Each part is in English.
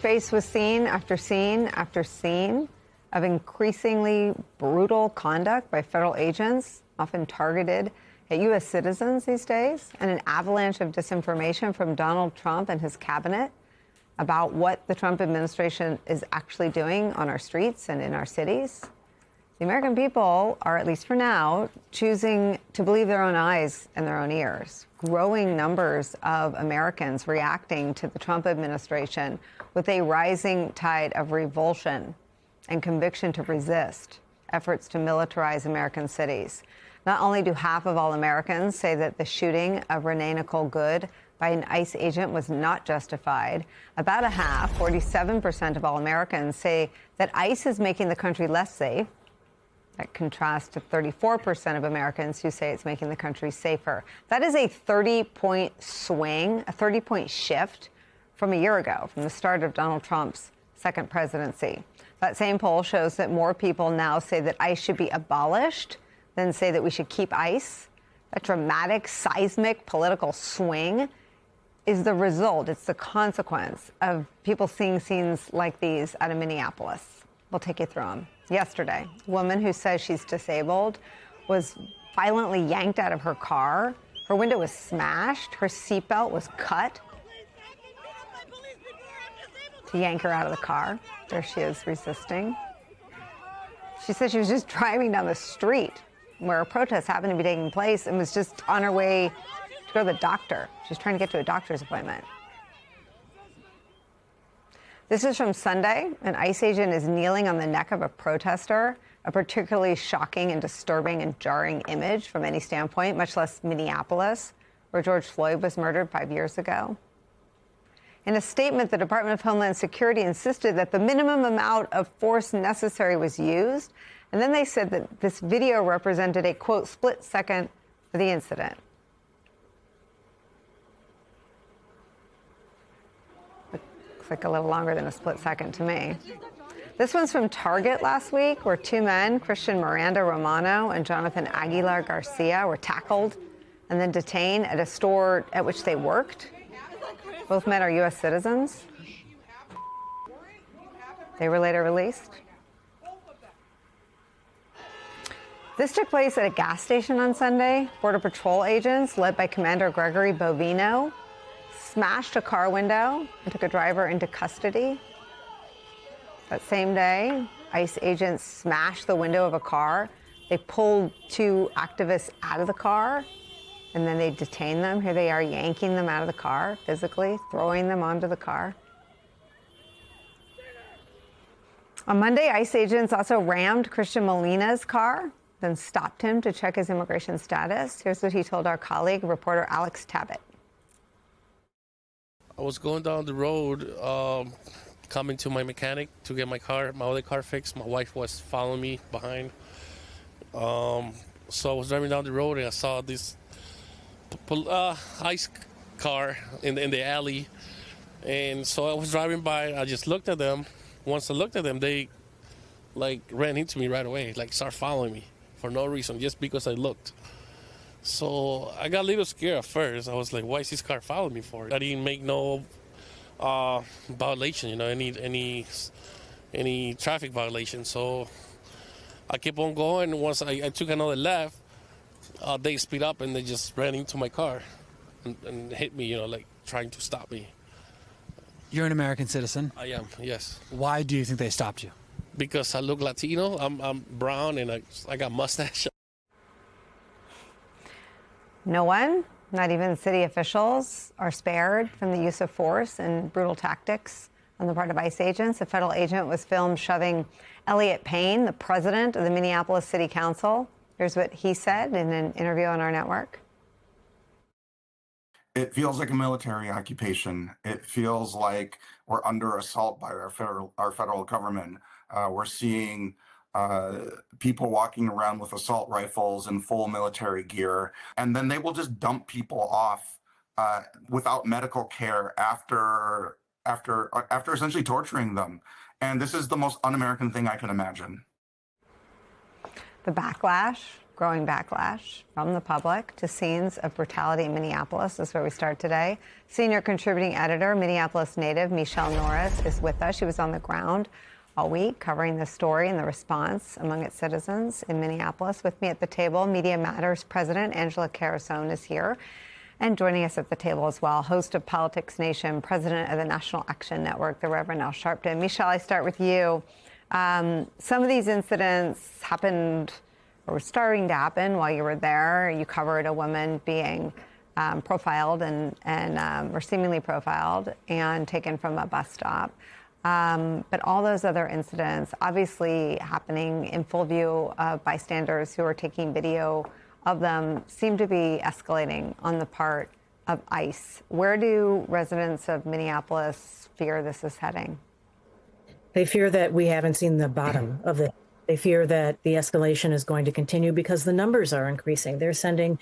faced with scene after scene after scene of increasingly brutal conduct by federal agents, often targeted at U.S. citizens these days, and an avalanche of disinformation from Donald Trump and his cabinet about what the Trump administration is actually doing on our streets and in our cities. The American people are, at least for now, choosing to believe their own eyes and their own ears. Growing numbers of Americans reacting to the Trump administration with a rising tide of revulsion and conviction to resist efforts to militarize American cities. Not only do half of all Americans say that the shooting of Renee Nicole Good by an ICE agent was not justified, about a half, 47% of all Americans, say that ICE is making the country less safe. That contrasts to 34% of Americans who say it's making the country safer. That is a 30-point swing, a 30-point shift from a year ago, from the start of Donald Trump's second presidency. That same poll shows that more people now say that ICE should be abolished than say that we should keep ICE. That dramatic, seismic political swing is the result, it's the consequence of people seeing scenes like these out of Minneapolis. We'll take you through them. Yesterday, a woman who says she's disabled was violently yanked out of her car. Her window was smashed. Her seatbelt was cut to yank her out of the car. There she is resisting. She said she was just driving down the street where a protest happened to be taking place and was just on her way to go to the doctor. She was trying to get to a doctor's appointment. This is from Sunday. An ICE agent is kneeling on the neck of a protester, a particularly shocking and disturbing and jarring image from any standpoint, much less Minneapolis, where George Floyd was murdered 5 years ago. In a statement, the Department of Homeland Security insisted that the minimum amount of force necessary was used, and then they said that this video represented a, quote, split second of the incident. Like a little longer than a split second to me. This one's from Target last week, where two men, Christian Miranda Romano and Jonathan Aguilar Garcia, were tackled and then detained at a store at which they worked. Both men are U.S. citizens. They were later released. This took place at a gas station on Sunday. Border Patrol agents, led by Commander Gregory Bovino, smashed a car window and took a driver into custody. That same day, ICE agents smashed the window of a car. They pulled two activists out of the car, and then they detained them. Here they are yanking them out of the car, physically, throwing them onto the car. On Monday, ICE agents also rammed Christian Molina's car, then stopped him to check his immigration status. Here's what he told our colleague, reporter Alex Tabbitt. I was going down the road, coming to my mechanic to get my other car fixed. My wife was following me behind. So I was driving down the road and I saw this ICE car in the alley. And so I was driving by, I just looked at them. Once I looked at them, they ran into me right away, started following me for no reason, just because I looked. So I got a little scared at first. I was like, why is this car following me for? I didn't make no violation, any traffic violation. So I kept on going. Once I took another left, they speed up and they just ran into my car and hit me, trying to stop me. You're an American citizen? I am, yes. Why do you think they stopped you? Because I look Latino. I'm brown and I got mustache. No one, not even city officials, are spared from the use of force and brutal tactics on the part of ICE agents. A federal agent was filmed shoving Elliot Payne, the president of the Minneapolis City Council. Here's what he said in an interview on our network. It feels like a military occupation. It feels like we're under assault by our federal government. We're seeing people walking around with assault rifles and full military gear, and then they will just dump people off without medical care after essentially torturing them. And this is the most un-American thing I can imagine. The backlash growing backlash from the public to scenes of brutality in Minneapolis. This is where we start today. Senior contributing editor, Minneapolis native Michele Norris is with us. She was on the ground all week covering the story and the response among its citizens in Minneapolis. With me at the table, Media Matters president Angela Carusone is here. And joining us at the table as well, host of Politics Nation, president of the National Action Network, the Reverend Al Sharpton. Michele, I start with you. Some of these incidents happened or were starting to happen while you were there. You covered a woman being profiled or seemingly profiled and taken from a bus stop. But all those other incidents obviously happening in full view of bystanders who are taking video of them seem to be escalating on the part of ICE. Where do residents of Minneapolis fear this is heading? They fear that we haven't seen the bottom of it. They fear that the escalation is going to continue because the numbers are increasing. They're sending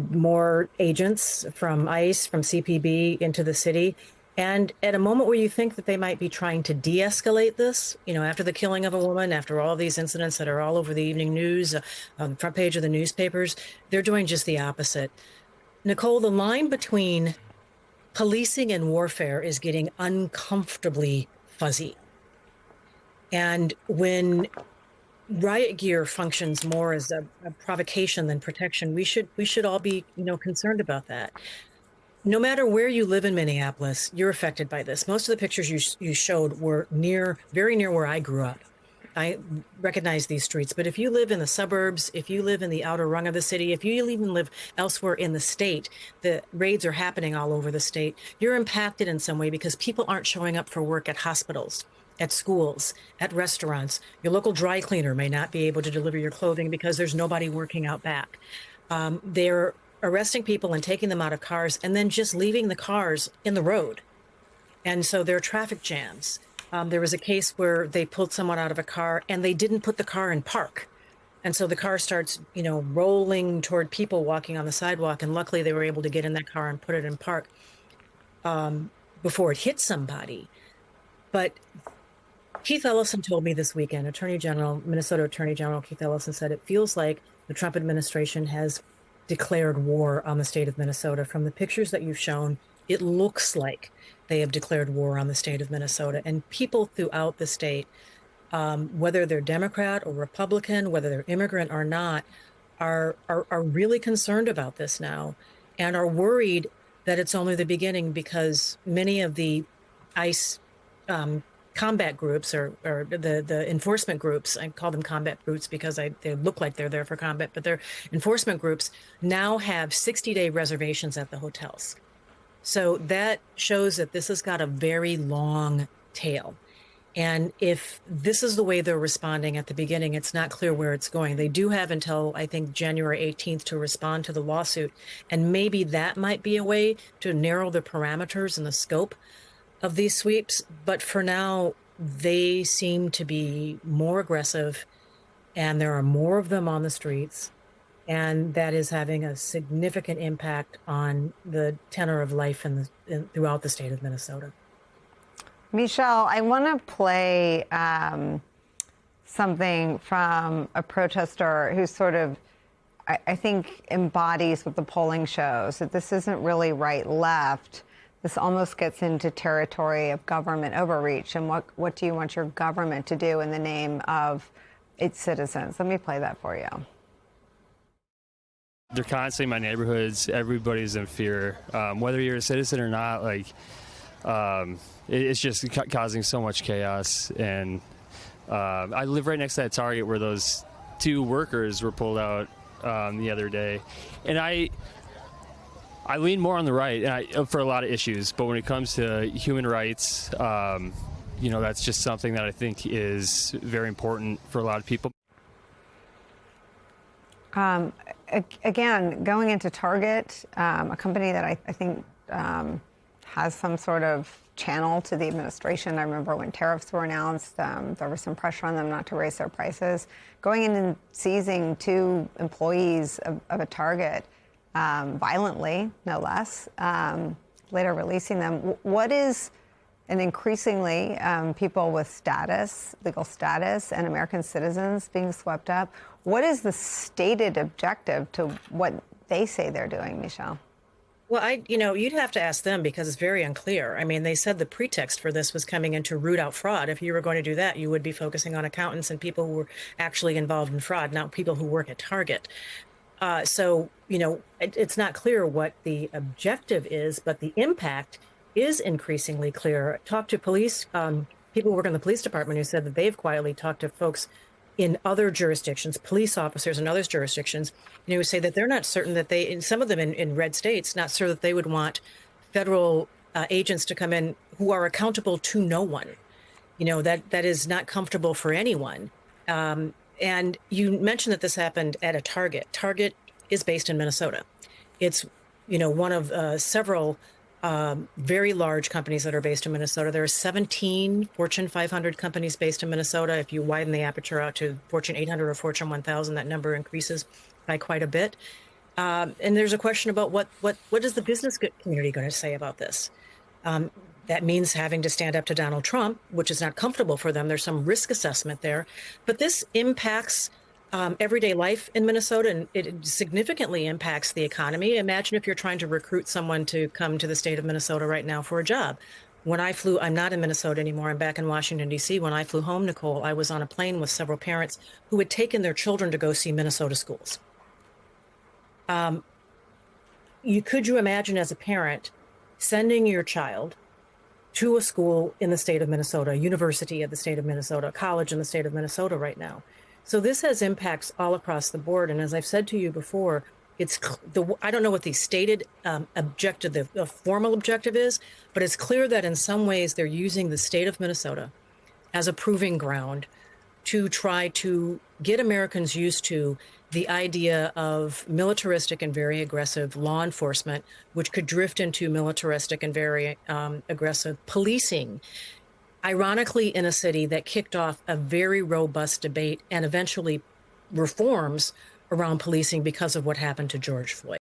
more agents from ICE, from CPB into the city. And at a moment where you think that they might be trying to de-escalate this, after the killing of a woman, after all these incidents that are all over the evening news, on the front page of the newspapers, they're doing just the opposite. Nicole, the line between policing and warfare is getting uncomfortably fuzzy. And when riot gear functions more as a provocation than protection, we should all be, concerned about that. No matter where you live in Minneapolis, you're affected by this. Most of the pictures you showed were very near where I grew up. I recognize these streets. But if you live in the suburbs, if you live in the outer rung of the city, if you even live elsewhere in the state, the raids are happening all over the state. You're impacted in some way because people aren't showing up for work at hospitals, at schools, at restaurants. Your local dry cleaner may not be able to deliver your clothing because there's nobody working out back. They're arresting people and taking them out of cars and then just leaving the cars in the road. And so there are traffic jams. There was a case where they pulled someone out of a car and they didn't put the car in park. And so the car starts, rolling toward people walking on the sidewalk. And luckily they were able to get in that car and put it in park before it hit somebody. But Keith Ellison told me this weekend, Minnesota Attorney General Keith Ellison said it feels like the Trump administration has declared war on the state of Minnesota. From the pictures that you've shown, it looks like they have declared war on the state of Minnesota. And people throughout the state, whether they're Democrat or Republican, whether they're immigrant or not, are really concerned about this now and are worried that it's only the beginning because many of the ICE combat groups or the enforcement groups, I call them combat groups because they look like they're there for combat, but they're enforcement groups, now have 60-day reservations at the hotels. So that shows that this has got a very long tail. And if this is the way they're responding at the beginning, it's not clear where it's going. They do have until, I think, January 18th to respond to the lawsuit. And maybe that might be a way to narrow the parameters and the scope of these sweeps, but for now, they seem to be more aggressive, and there are more of them on the streets, and that is having a significant impact on the tenor of life throughout the state of Minnesota. Michele, I want to play something from a protester who sort of, I think, embodies what the polling shows, that this isn't really right-left. This almost gets into territory of government overreach. And what do you want your government to do in the name of its citizens? Let me play that for you. They're constantly in my neighborhoods. Everybody's in fear. Whether you're a citizen or not, it's just causing so much chaos. And I live right next to that Target where those two workers were pulled out the other day. And I lean more on the right for a lot of issues, but when it comes to human rights, that's just something that I think is very important for a lot of people. Again, going into Target, a company that I think has some sort of channel to the administration. I remember when tariffs were announced, there was some pressure on them not to raise their prices. Going in and seizing two employees of a Target violently, no less, later releasing them. What is and increasingly people with status, legal status, and American citizens being swept up. What is the stated objective to what they say they're doing, Michelle? Well, you'd have to ask them because it's very unclear. I mean, they said the pretext for this was coming in to root out fraud. If you were going to do that, you would be focusing on accountants and people who were actually involved in fraud, not people who work at Target. So, it's not clear what the objective is, but the impact is increasingly clear. Talk to police, people who work in the police department who said that they've quietly talked to folks in other jurisdictions, police officers in other jurisdictions, who say that they're not certain that in some of them in red states, not sure that they would want federal agents to come in who are accountable to no one. That is not comfortable for anyone. And you mentioned that this happened at a Target. Target is based in Minnesota. It's, one of several very large companies that are based in Minnesota. There are 17 Fortune 500 companies based in Minnesota. If you widen the aperture out to Fortune 800 or Fortune 1000, that number increases by quite a bit. And there's a question about what is the business community going to say about this? That means having to stand up to Donald Trump, which is not comfortable for them. There's some risk assessment there. But this impacts everyday life in Minnesota, and it significantly impacts the economy. Imagine if you're trying to recruit someone to come to the state of Minnesota right now for a job. When I flew, I'm not in Minnesota anymore. I'm back in Washington, D.C. When I flew home, Nicole, I was on a plane with several parents who had taken their children to go see Minnesota schools. Could you imagine as a parent sending your child to a school in the state of Minnesota, a university of the state of Minnesota, a college in the state of Minnesota right now? So this has impacts all across the board. And as I've said to you before, I don't know what the stated objective, the formal objective is, but it's clear that in some ways they're using the state of Minnesota as a proving ground to try to get Americans used to the idea of militaristic and very aggressive law enforcement, which could drift into militaristic and very aggressive policing. Ironically, in a city that kicked off a very robust debate and eventually reforms around policing because of what happened to George Floyd.